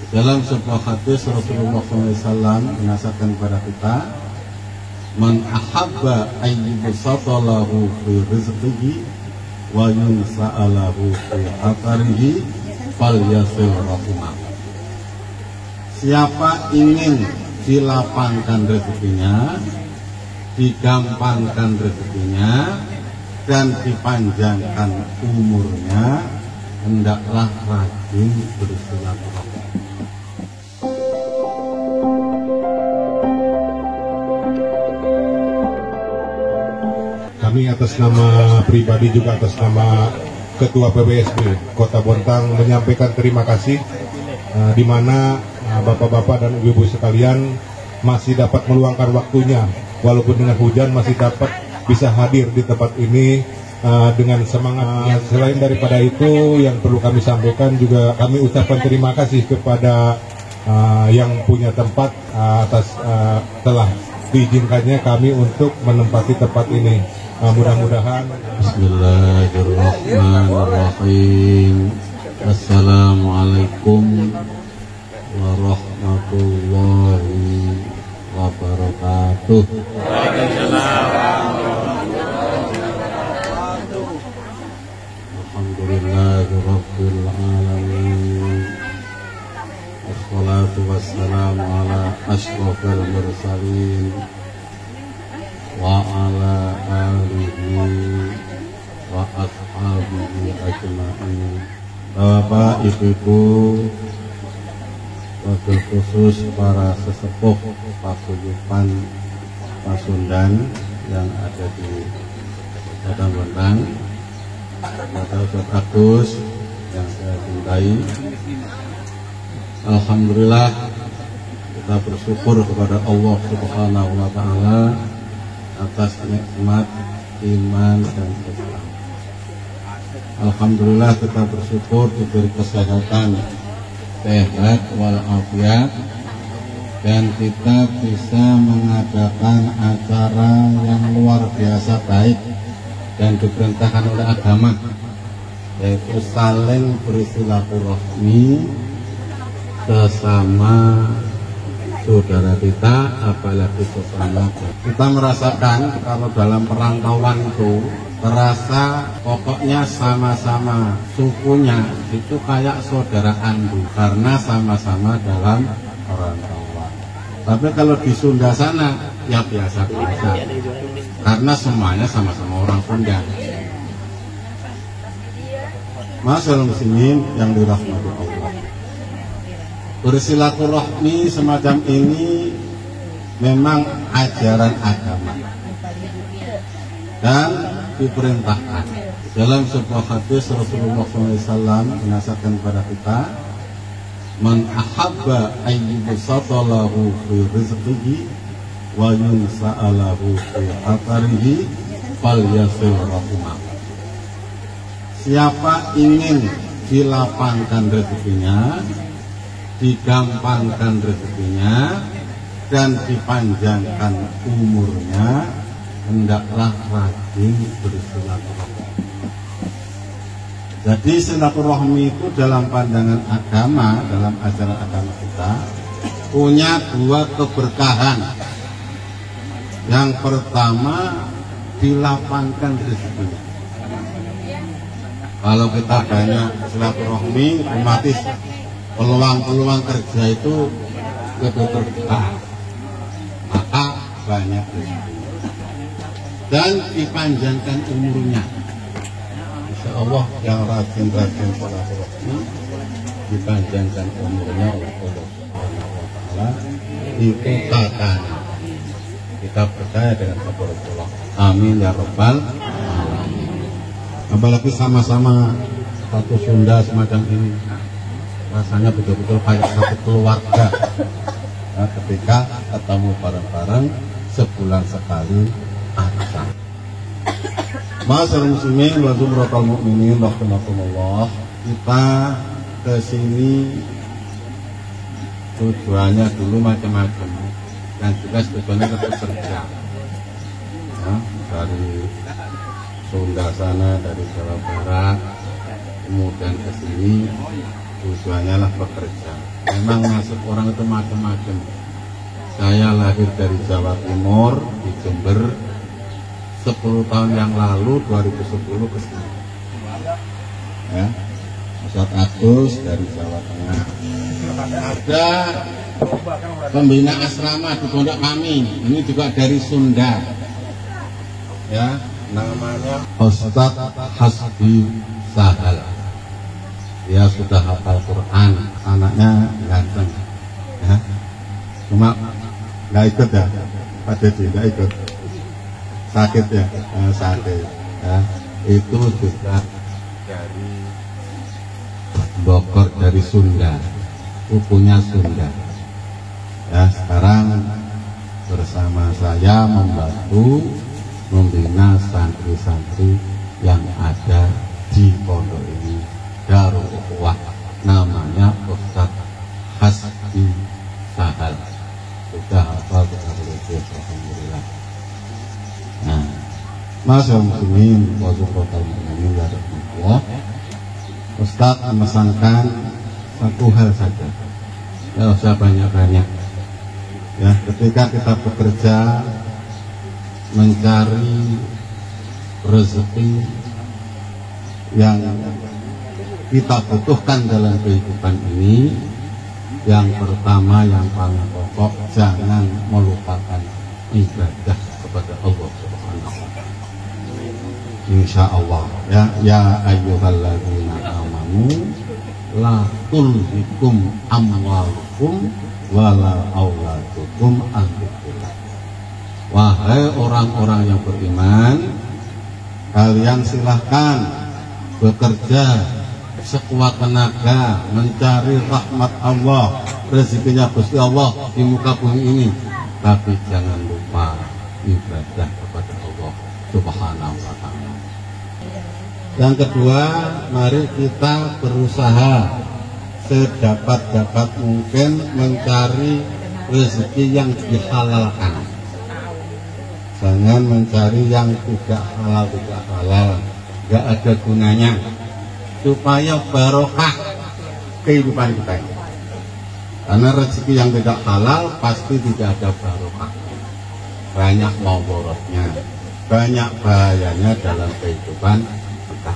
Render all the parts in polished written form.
Dalam sebuah hadis Rasulullah SAW menasihatkan kepada kita, man ahabba ayyubsatalahu fi rizqihi wa yunsa'alahu fi atharihi falyasil rahimah. Siapa ingin dilapangkan rezekinya, digampangkan rezekinya, dan dipanjangkan umurnya, hendaklah rajin bersilaturahmi. Kami atas nama pribadi juga atas nama Ketua PBSB Kota Bontang menyampaikan terima kasih di mana bapak-bapak dan ibu-ibu sekalian masih dapat meluangkan waktunya walaupun dengan hujan masih dapat bisa hadir di tempat ini dengan semangat. Selain daripada itu yang perlu kami sampaikan juga kami ucapkan terima kasih kepada yang punya tempat atas telah diizinkannya kami untuk menempati tempat ini. Mudah-mudahan. Bismillahirrahmanirrahim. Assalamualaikum warahmatullahi wabarakatuh. Alhamdulillahirabbil alamin. Wassalatu wassalamu ala asyrofil mursalin wa ala alihi wa ashabihi ajma'in. Bapak, ibu-ibu, wabil khusus para sesepuh paguyuban Pasundan yang ada di Kota Bontang, Bapak Ustaz Agus yang saya cintai, alhamdulillah kita bersyukur kepada Allah Subhanahu wa Ta'ala atas nikmat iman dan Islam. Alhamdulillah kita bersyukur diberi kesehatan, sehat walafiat, dan kita bisa mengadakan acara yang luar biasa baik dan diperintahkan oleh agama, yaitu saling bersilaturahmi sesama saudara kita, apalagi sesama. Kita merasakan kalau dalam perantauan itu terasa pokoknya sama-sama sukunya itu kayak saudara kandung karena sama-sama dalam perantauan. Tapi kalau di Sunda sana ya biasa-biasa karena semuanya sama-sama orang Sunda. Masyaallah muslimin yang dirahmati Allah, bersilaturahmi semacam ini memang ajaran agama dan diperintahkan. Dalam sebuah hadis Rasulullah SAW menasihatkan kepada kita, man ahabba ayyubsatalahu fi rizqihi wa yunsa'alahu fi atharihi falyasil rahimah. Siapa ingin dilapangkan rezekinya, digampangkan rezekinya, dan dipanjangkan umurnya, hendaklah rajin bersilaturahmi. Jadi silaturahmi itu dalam pandangan agama, dalam ajaran agama kita punya dua keberkahan. Yang pertama, dilapangkan rezekinya. Kalau kita banyak silaturahmi, otomatis peluang-peluang kerja itu lebih terbuka, maka banyak rezeki dan dipanjangkan umurnya. Insya Allah yang rajin-rajin silaturahmi dipanjangkan umurnya oleh Allah Subhanahu wa Ta'ala. Itu katanya kita percaya dengan Rasulullah. Amin ya Rabbal alamin. Apalagi sama-sama satu Sunda semacam ini, rasanya betul-betul kayak satu keluarga. Nah, ketika ketemu bareng-bareng sebulan sekali aja. Masyaallah muslimin wa zumratul mukminin rahimakumullah. Kita ke sini tujuannya dulu macam-macam dan juga tujuannya tetap kerja. Nah, dari Sunda sana, dari Jawa Barat, kemudian ke sini tujuannya lah bekerja. Memang nasib orang itu macam-macam. Saya lahir dari Jawa Timur di Jember 10 tahun yang lalu, 2010 ke sini. Ya, Ustadz Agus dari Jawa Tengah. Ada pembina asrama di pondok kami, ini juga dari Sunda. Ya, namanya Ustadz Hasbi Sahal. Dia sudah hafal Quran, anaknya ganteng. Ya. Cuma nggak ikut ya, Pak Dedi nggak ikut. Sakit ya, sakit. Ya. Itu juga dari Bogor, dari Sunda, sukunya Sunda. Ya, sekarang bersama saya membantu membina santri-santri yang ada di pondok ini, Darul Ukhuwah, namanya Ustadz Hasbi Sahal. Sudah hafal kita belajar, alhamdulillah. Nah, masyaallah muslimin wa zukratul mukminin ya Rasulullah. Ustadz memesankan satu hal saja, tidak usah banyak-banyak. Ya, ketika kita bekerja mencari rezeki yang kita butuhkan dalam kehidupan ini, yang pertama, yang paling pokok, jangan melupakan ibadah kepada Allah Subhanahu wa ta'ala. Insya Allah ya ayyuhalladzina amanu la tulhikum amwalukum wala auladukum an dzikrillah. Wahai orang-orang yang beriman, kalian silahkan bekerja sekuat tenaga mencari rahmat Allah, rezekinya Gusti Allah di muka bumi ini, tapi jangan lupa ibadah kepada Allah Subhanahu wa ta'ala. Yang kedua, mari kita berusaha sedapat-dapat mungkin mencari rezeki yang dihalalkan. Jangan mencari yang tidak halal, nggak ada gunanya, supaya barokah kehidupan kita. Karena rezeki yang tidak halal pasti tidak ada barokah, banyak maudorotnya, banyak bahayanya dalam kehidupan kita.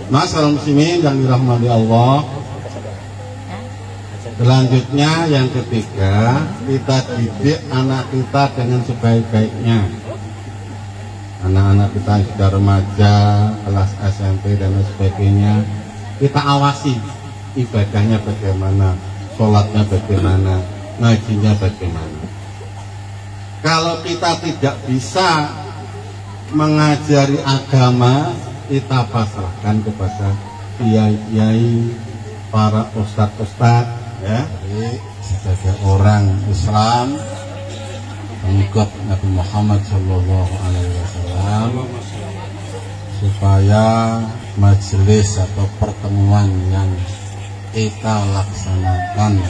Masyaallah muslimin yang dirahmati Allah. Selanjutnya yang ketiga, kita didik anak kita dengan sebaik-baiknya. Anak-anak kita yang sudah remaja, kelas SMP dan sebagainya, kita awasi ibadahnya bagaimana, sholatnya bagaimana, ngajinya bagaimana. Kalau kita tidak bisa mengajari agama, kita pasrahkan kepada kiai-kiai, para ustadz-ustadz, ya, sebagai orang Islam pengikut Nabi Muhammad SAW, supaya majelis atau pertemuan yang kita laksanakan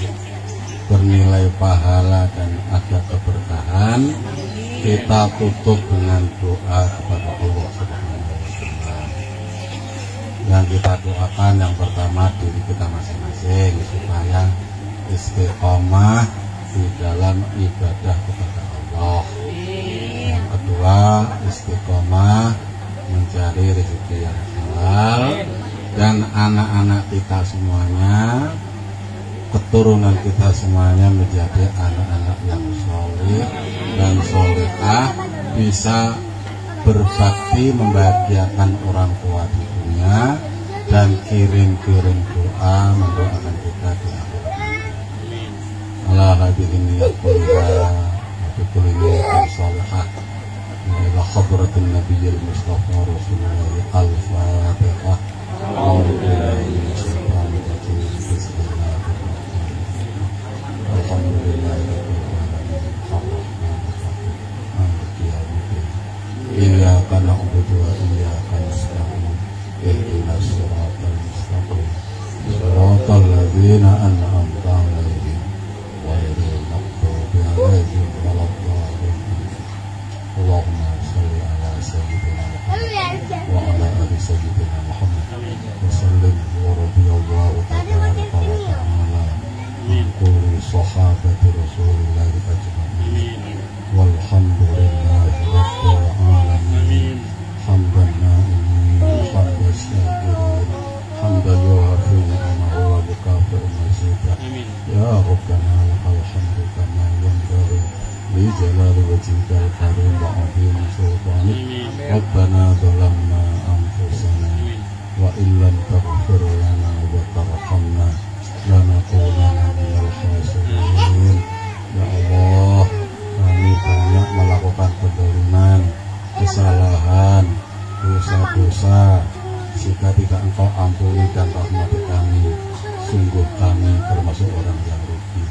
bernilai pahala dan ada keberkahan, kita tutup dengan doa kepada Allah Subhanahu wa ta'ala. Yang kita doakan yang pertama diri kita masing-masing supaya istiqomah di dalam ibadah kepada Allah. Yang kedua, istiqomah mencari rezeki yang halal, dan anak-anak kita semuanya, keturunan kita semuanya menjadi anak-anak yang soleh dan solehah, bisa berbakti membahagiakan orang tua di dunia dan kirim-kirim doa mendoakan kita di akhirat. Allah hadirin niat kuliah, kuliah dan solehah. Ila khabratin Nabiyil Mustafa Rasulullah Al-Fatihah. Iyyaka na'budu wa iyyaka nasta'in. Ihdinas siratal mustaqim. Siratal ladzina an'amta 'alaihim ghairil maghdubi 'alaihim waladdallin. Allahumma shalli 'ala sayyidina Muhammad wa 'ala ali sayyidina Muhammad wa sallim wa kulli sahabati Rasulillahi ajma'in. Walhamdulillahi rabbil alamin. Hamdan na'imin, hamdan syakirin, hamdan yuhafi ni'amahu wa yukafi'u mazidah. Ya Rabbana lakal hamdu kama yanbaghi li jalali wajhikal karim wa 'azimi sultanik. Rabbana zalamna anfusana wa illam taghfir lana wa tarhamna lanakunanna minal khasirin. Ya Allah, kami banyak melakukan kezaliman, kesalahan, dosa-dosa. Jika tidak Engkau ampuni dan rahmati kami, sungguh kami termasuk orang yang rugi.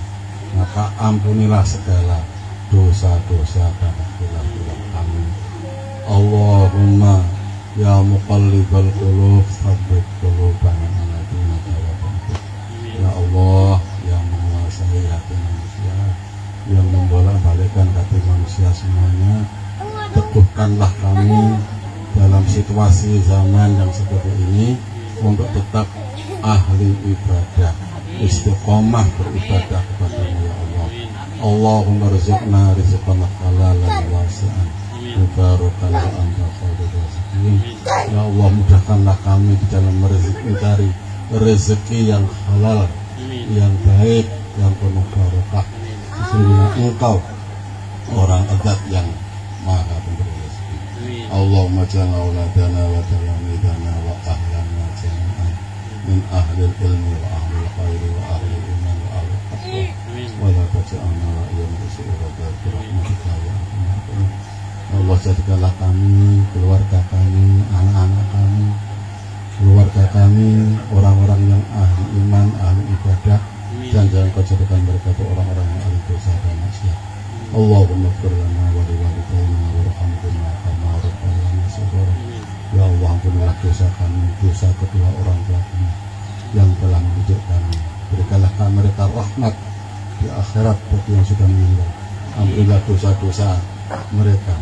Maka ampunilah segala dosa-dosa dan khilaf-khilaf kami. Allahumma ya muqallibal qulub tsabbit qulubana ala dinika wa ta'atik. Ya Allah yang menguasai hati manusia, yang membolak-balikkan hati manusia semuanya, teguhkanlah kami dalam situasi zaman yang seperti ini untuk tetap ahli ibadah, istiqomah beribadah kepada-Mu ya Allah. Allahumma rizqna rizqan halalan wasi'an mubarakan wa anta khairur raziqin. Ya Allah, mudahkanlah kami di dalam mencari rezeki yang halal, yang baik, yang penuh barokah. Sesungguhnya Engkau orang adat yang maha pemberi rezeki. Allahumma ja'al auladana wa talamidana wa ahlana jami'an min ahlil ilmi wa ahlil khairi wa ahlil iman wa ahlil taqwa wa la taj'alna ra'yan bisu'urata birahmatika ya arhamar rahimin. Allah, jadikanlah kami, keluarga kami, anak-anak kami, keluarga kami orang-orang yang ahli iman, ahli ibadah, dan jangan Kau jadikan mereka itu orang-orang yang ahli dosa dan maksiat. Allahumma ighfir lana wa liwalidayna warhamhuma kama rabbayana shighara. Ya Allah, ampunilah dosa kami, dosa kedua orang tua kami yang telah mendidik kami. Berikanlah kami mereka rahmat di akhirat bagi yang sudah meninggal. Ampunilah dosa-dosa mereka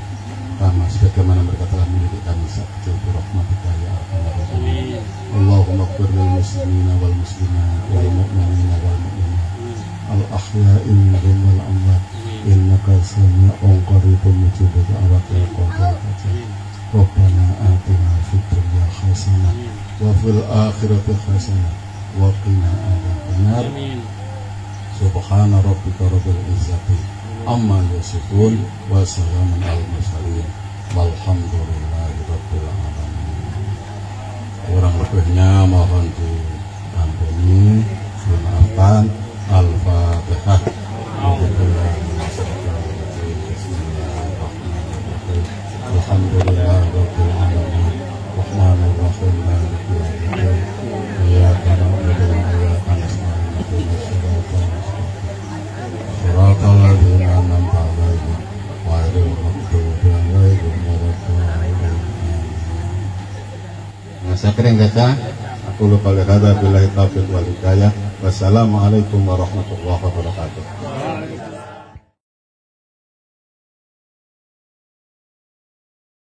sama sebagaimana mereka telah mendidik kami saat kecil. Rahmatika ya arhamar rahimin. Allahumma ighfir lil muslimina wal muslimat wal mu'minina wal mu'minat al ahya'i minhum wal amwat innaka sami'un qaribun mujibud da'wat ya qadir hajat. Rabbana atina fid dunya hasanah wa fil akhirati hasanah wa qina adzabannar. Subhana rabbika rabbil izzati amma yasifun wa salamun alal mursalin walhamdulillahi rabbil alamin. Kurang lebihnya mohon diampuni, dimaafkan. Al-Fatihah. Alhamdulillah rabbil alamin rahmanir rahim maliki yaumiddin iyyaka na'budu wa iyyaka nasta'in ihdinas siratal mustaqim siratal ladzina an'amta 'alaihim ghairil maghdubi 'alaihim waladdallin. Saya kering baca. Aku lupa lihat billahi taufiq wal hidayah. Wassalamualaikum warahmatullahi wabarakatuh.